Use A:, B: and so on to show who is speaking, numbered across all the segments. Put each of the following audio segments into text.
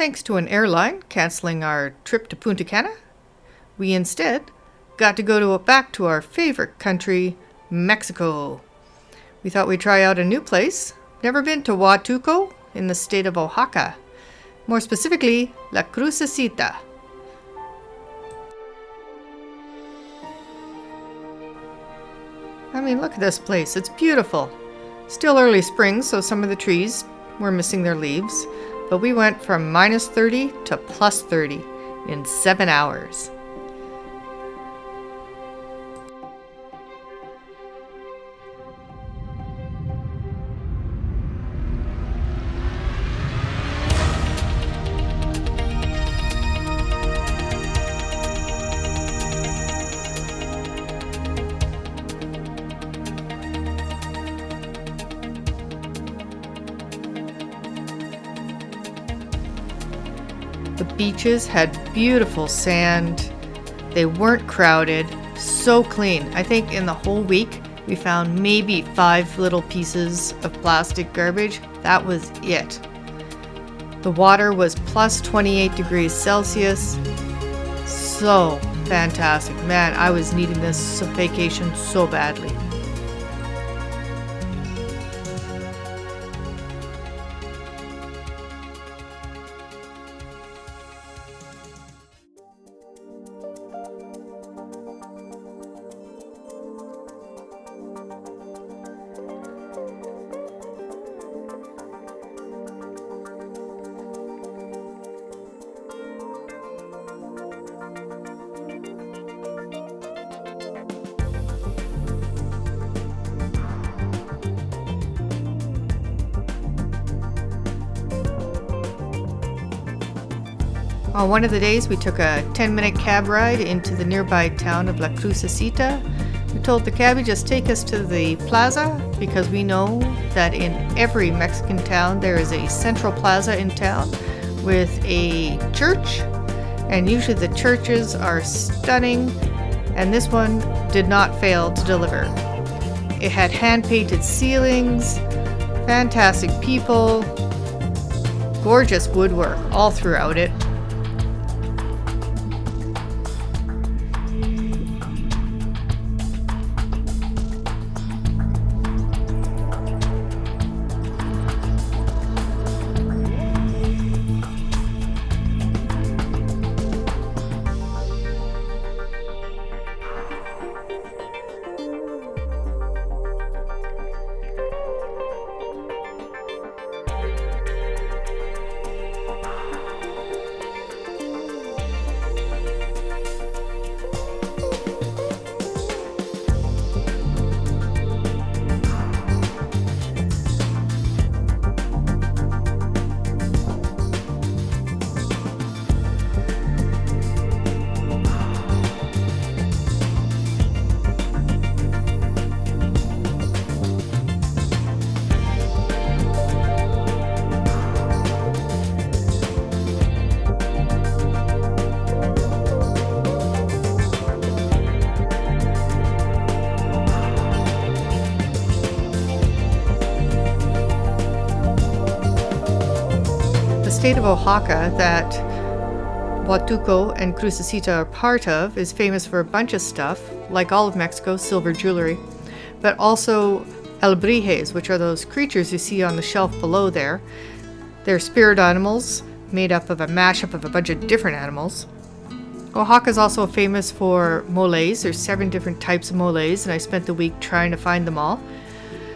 A: thanks to an airline canceling our trip to Punta Cana, we instead got to go back to our favorite country, Mexico. We thought we'd try out a new place. Never been to Huatulco in the state of Oaxaca. More specifically, La Crucecita. I mean, look at this place. It's beautiful. Still early spring, so some of the trees were missing their leaves. But we went from minus 30 to plus 30 in 7 hours. The beaches had beautiful sand. They weren't crowded, so clean. I think in the whole week we found maybe 5 little pieces of plastic garbage. That was it. The water was plus 28 degrees Celsius. So fantastic. Man, I was needing this vacation so badly. On one of the days, we took a 10-minute cab ride into the nearby town of La Crucecita. We told the cabbie just take us to the plaza because we know that in every Mexican town there is a central plaza in town with a church, and usually the churches are stunning, and this one did not fail to deliver. It had hand-painted ceilings, fantastic people, gorgeous woodwork all throughout it. The state of Oaxaca that Huatulco and Crucecita are part of is famous for a bunch of stuff, like all of Mexico, silver jewelry, but also alebrijes, which are those creatures you see on the shelf below there. They're spirit animals made up of a mashup of a bunch of different animals. Oaxaca is also famous for moles. There's 7 different types of moles, and I spent the week trying to find them all.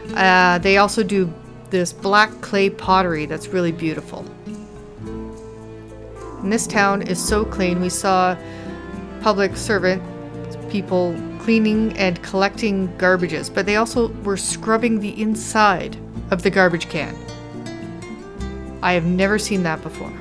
A: They also do this black clay pottery that's really beautiful. And this town is so clean. We saw public servant people cleaning and collecting garbages, but they also were scrubbing the inside of the garbage can. I have never seen that before.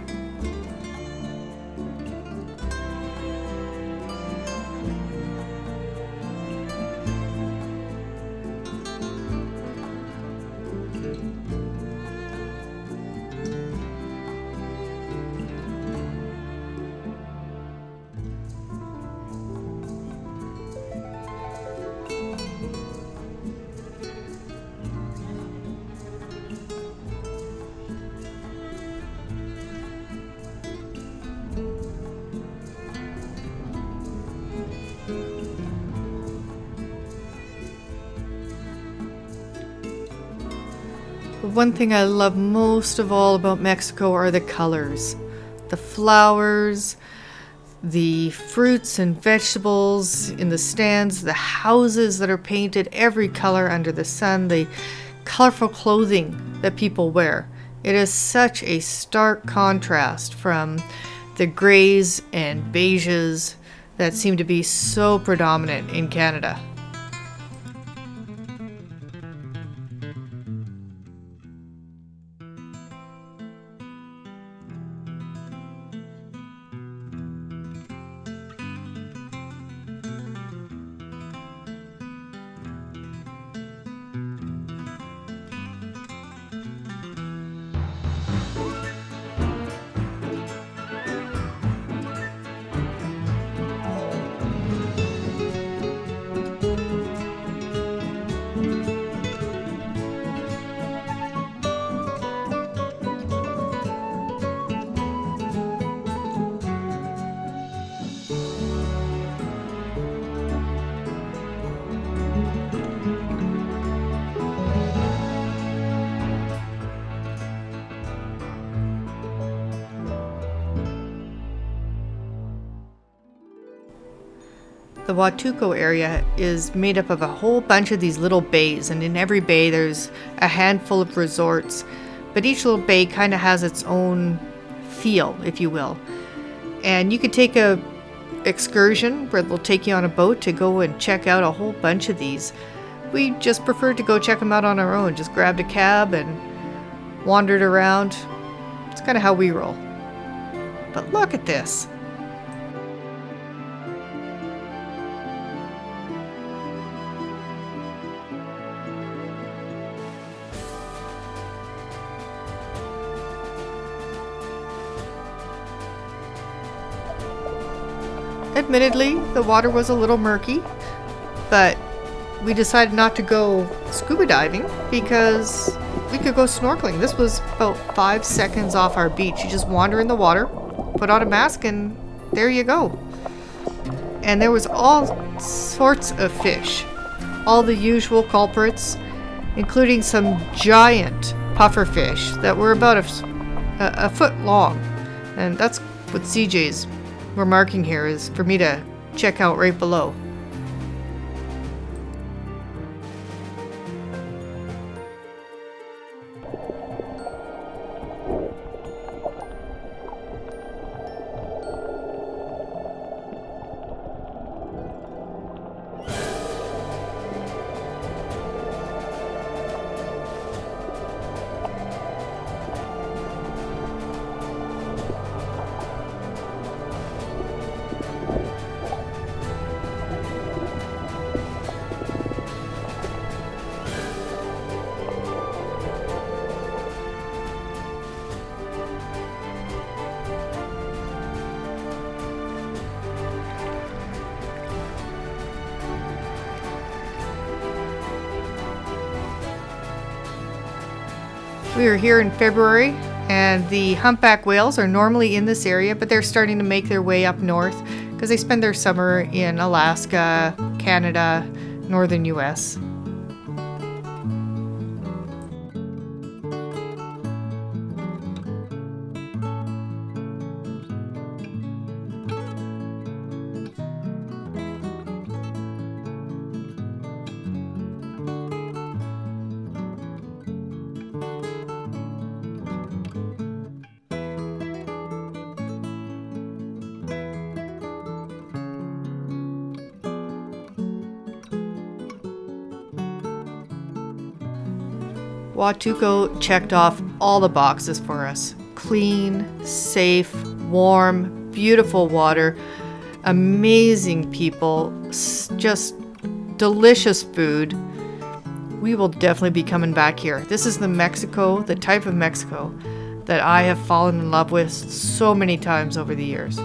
A: The one thing I love most of all about Mexico are the colors. The flowers, the fruits and vegetables in the stands, the houses that are painted every color under the sun, the colorful clothing that people wear. It is such a stark contrast from the grays and beiges that seem to be so predominant in Canada. The Huatulco area is made up of a whole bunch of these little bays, and in every bay there's a handful of resorts, but each little bay kind of has its own feel, if you will. And you could take a excursion where they'll take you on a boat to go and check out a whole bunch of these. We just preferred to go check them out on our own, just grabbed a cab and wandered around. It's kind of how we roll. But look at this. Admittedly, the water was a little murky, but we decided not to go scuba diving because we could go snorkeling. This was about 5 seconds off our beach. You just wander in the water, put on a mask, and there you go. And there was all sorts of fish, all the usual culprits, including some giant puffer fish that were about a foot long. And that's what CJ's remarking here is for me to check out right below. We are here in February, and the humpback whales are normally in this area, but they're starting to make their way up north because they spend their summer in Alaska, Canada, northern US. Huatulco checked off all the boxes for us. Clean, safe, warm, beautiful water, amazing people, just delicious food. We will definitely be coming back here. This is the type of Mexico that I have fallen in love with so many times over the years.